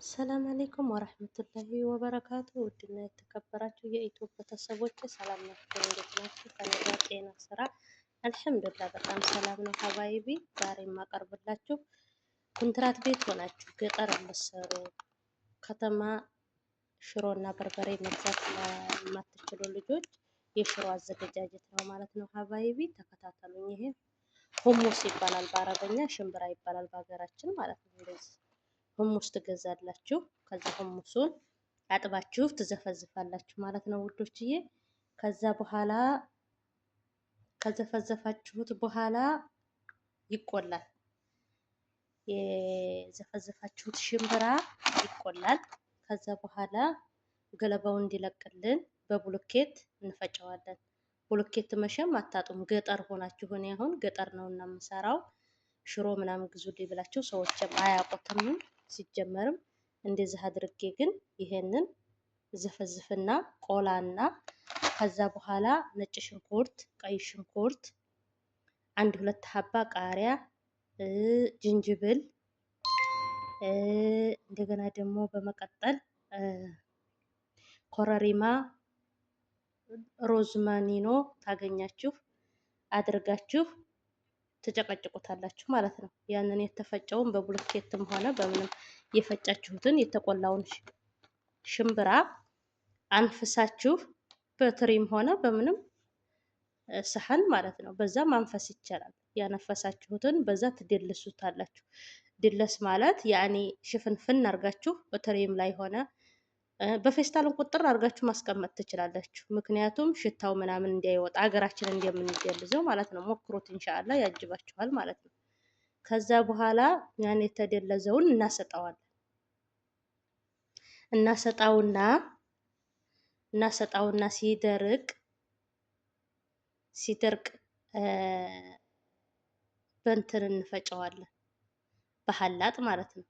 ሰላም አለይኩም ወራህመቱላሂ ወበረካቱ። ውድና የተከበራችሁ የኢትዮ ቤተሰቦች ሰላም ናችሁ? እንዴት ናችሁ? ከኔ ጋር ጤና፣ ስራ አልሐምዱሊላህ በጣም ሰላም ነው። ሀባይቢ ዛሬ የማቀርብላችሁ ኮንትራት ቤት ሆናችሁ ገጠር የምትሰሩ ከተማ ሽሮና በርበሬ መግዛት ለማትችሉ ልጆች የሽሮ አዘገጃጀት ነው ማለት ነው። ሀባይቢ ተከታተሉኝ። ይሄ ሁሙስ ይባላል በአረበኛ፣ ሽምብራ ይባላል በሀገራችን ማለት ነው። እንደዚህ ሁሙስ ትገዛላችሁ። ከዛ ሁሙሱን አጥባችሁ ትዘፈዝፋላችሁ ማለት ነው ውዶችዬ። ከዛ በኋላ ከዘፈዘፋችሁት በኋላ ይቆላል። የዘፈዘፋችሁት ሽምብራ ይቆላል። ከዛ በኋላ ገለባው እንዲለቅልን በቡልኬት እንፈጨዋለን። ቡልኬት መሸም አታጡም። ገጠር ሆናችሁ እኔ አሁን ገጠር ነው እና የምሰራው ሽሮ ምናምን ግዙልኝ ብላችሁ ሰዎችም አያውቁትም ሲጀመርም። እንደዚህ አድርጌ ግን ይሄንን ዘፈዝፍና ቆላና ከዛ በኋላ ነጭ ሽንኩርት፣ ቀይ ሽንኩርት፣ አንድ ሁለት ሀባ ቃሪያ፣ ዝንጅብል እንደገና ደግሞ በመቀጠል ኮረሪማ፣ ሮዝማኒኖ ታገኛችሁ አድርጋችሁ ትጨቀጭቁታላችሁ ማለት ነው። ያንን የተፈጨውን በቡልኬትም ሆነ በምንም የፈጫችሁትን የተቆላውን ሽምብራ አንፍሳችሁ በትሪም ሆነ በምንም ሰሃን ማለት ነው በዛ ማንፈስ ይቻላል። ያነፈሳችሁትን በዛ ትደልሱታላችሁ። ድለስ ማለት ያኔ ሽፍንፍን አርጋችሁ በትሪም ላይ ሆነ በፌስታልን ቁጥር አድርጋችሁ ማስቀመጥ ትችላላችሁ። ምክንያቱም ሽታው ምናምን እንዳይወጣ ሀገራችን እንደምንደልዘው ማለት ነው። ሞክሩት ኢንሻአላህ ያጅባችኋል ማለት ነው። ከዛ በኋላ ያን የተደለዘውን እናሰጣውና ሲደርቅ በእንትን እንፈጨዋለን በሐላጥ ማለት ነው።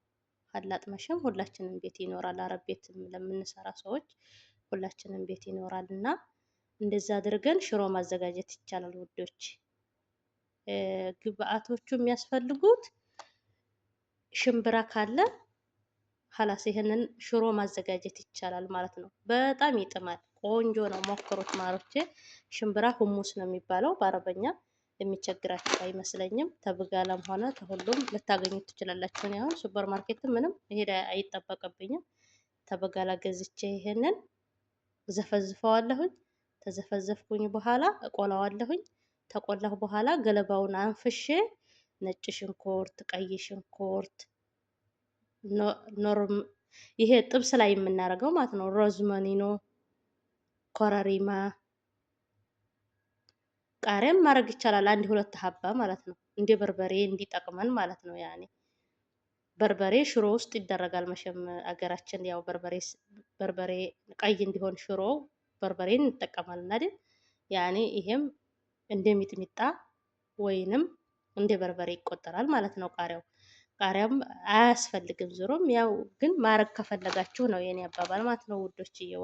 ሐላጥ መሸም ሁላችንም ቤት ይኖራል። አረብ ቤት ለምንሰራ ሰዎች ሁላችንም ቤት ይኖራል እና እንደዛ አድርገን ሽሮ ማዘጋጀት ይቻላል ውዶች። ግብአቶቹ የሚያስፈልጉት ሽምብራ ካለ ሀላስ ይሄንን ሽሮ ማዘጋጀት ይቻላል ማለት ነው። በጣም ይጥማል፣ ቆንጆ ነው። ሞክሩት ማሮቼ። ሽምብራ ሁሙስ ነው የሚባለው በአረበኛ። የሚቸግራችሁ አይመስለኝም። ተብጋላም ሆነ ተሁሉም ልታገኙት ትችላላችሁ። እኔ አሁን ሱፐር ማርኬት ምንም ሄደ አይጠበቅብኝም። ተበጋላ ገዝቼ ይሄንን ዘፈዝፈዋለሁኝ። ተዘፈዘፍኩኝ በኋላ እቆላዋለሁኝ። ተቆላሁ በኋላ ገለባውን አንፍሼ ነጭ ሽንኩርት፣ ቀይ ሽንኩርት ይሄ ጥብስ ላይ የምናደርገው ማለት ነው። ሮዝመኒኖ፣ ኮረሪማ፣ ቃሪያም ማድረግ ይቻላል። አንድ ሁለት ሀባ ማለት ነው። እንደ በርበሬ እንዲጠቅመን ማለት ነው። ያኔ በርበሬ ሽሮ ውስጥ ይደረጋል መቼም አገራችን ያው በርበሬ ቀይ እንዲሆን ሽሮ በርበሬን እንጠቀማለን አይደል? ያኔ ይሄም እንደ ሚጥሚጣ ወይንም እንደ በርበሬ ይቆጠራል ማለት ነው። ቃሪያም አያስፈልግም። ዞሮም ያው ግን ማረግ ከፈለጋችሁ ነው የኔ አባባል ማለት ነው ውዶችዬዋ።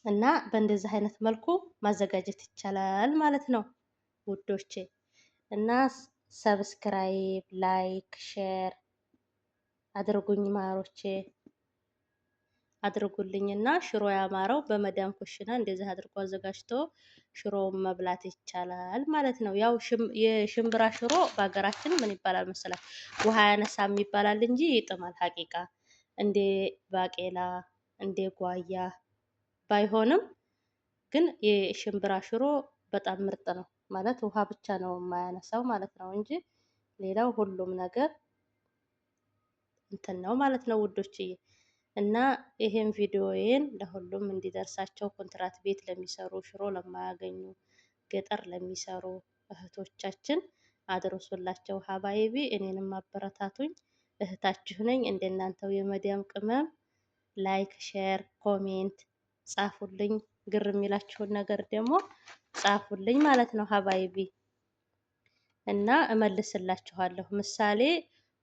እና በእንደዚህ አይነት መልኩ ማዘጋጀት ይቻላል ማለት ነው ውዶቼ። እና ሰብስክራይብ፣ ላይክ፣ ሼር አድርጉኝ ማሮቼ አድርጉልኝ። እና ሽሮ ያማረው በመዳም ኩሽና እንደዚህ አድርጎ አዘጋጅቶ ሽሮውን መብላት ይቻላል ማለት ነው። ያው የሽምብራ ሽሮ በሀገራችን ምን ይባላል መሰላችሁ? ውሃ ያነሳም ይባላል እንጂ ይጥማል ሀቂቃ። እንደ ባቄላ እንደ ጓያ ባይሆንም ግን የሽምብራ ሽሮ በጣም ምርጥ ነው ማለት ውሃ ብቻ ነው የማያነሳው ማለት ነው እንጂ ሌላው ሁሉም ነገር እንትን ነው ማለት ነው ውዶችዬ። እና ይሄን ቪዲዮዬን ለሁሉም እንዲደርሳቸው ኮንትራት ቤት ለሚሰሩ ሽሮ ለማያገኙ ገጠር ለሚሰሩ እህቶቻችን አድርሱላቸው ሀባይቢ። እኔንም አበረታቱኝ። እህታችሁ ነኝ እንደናንተው የመዲያም ቅመም። ላይክ፣ ሼር፣ ኮሜንት ጻፉልኝ። ግር የሚላችሁን ነገር ደግሞ ጻፉልኝ ማለት ነው ሀባይቢ እና እመልስላችኋለሁ። ምሳሌ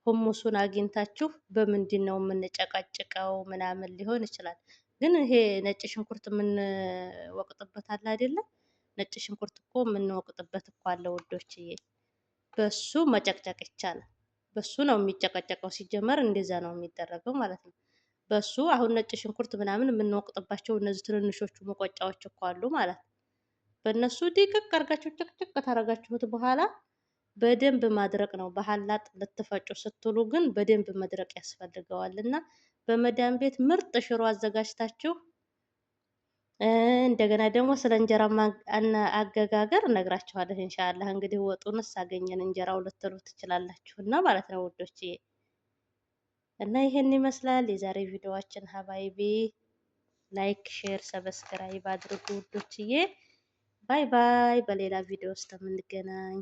ሁሙሱን አግኝታችሁ በምንድን ነው የምንጨቀጭቀው ምናምን ሊሆን ይችላል። ግን ይሄ ነጭ ሽንኩርት የምንወቅጥበት አለ አይደለም? ነጭ ሽንኩርት እኮ የምንወቅጥበት እኮ አለ ውዶችዬ። በሱ መጨቅጨቅ ይቻላል። በሱ ነው የሚጨቀጨቀው። ሲጀመር እንደዛ ነው የሚደረገው ማለት ነው። በሱ አሁን ነጭ ሽንኩርት ምናምን የምንወቅጥባቸው እነዚህ ትንንሾቹ መቆጫዎች እኮ አሉ ማለት ነው። በእነሱ ድቅቅ አርጋችሁ ጭቅጭቅ ታረጋችሁት በኋላ በደንብ ማድረቅ ነው። በሀላጥ ልትፈጩ ስትሉ ግን በደንብ መድረቅ ያስፈልገዋል። እና በመዳም ቤት ምርጥ ሽሮ አዘጋጅታችሁ እንደገና ደግሞ ስለ እንጀራ አገጋገር እነግራችኋለሁ ኢንሻአላህ። እንግዲህ ወጡንስ አገኘን እንጀራው ልትሉ ትችላላችሁ እና ማለት ነው ውዶች። እና ይሄን ይመስላል የዛሬ ቪዲዮዋችን ሀባይቢ። ላይክ፣ ሼር፣ ሰብስክራይብ አድርጉ ውዶችዬ። ባይ ባይ። በሌላ ቪዲዮ ውስጥ የምንገናኝ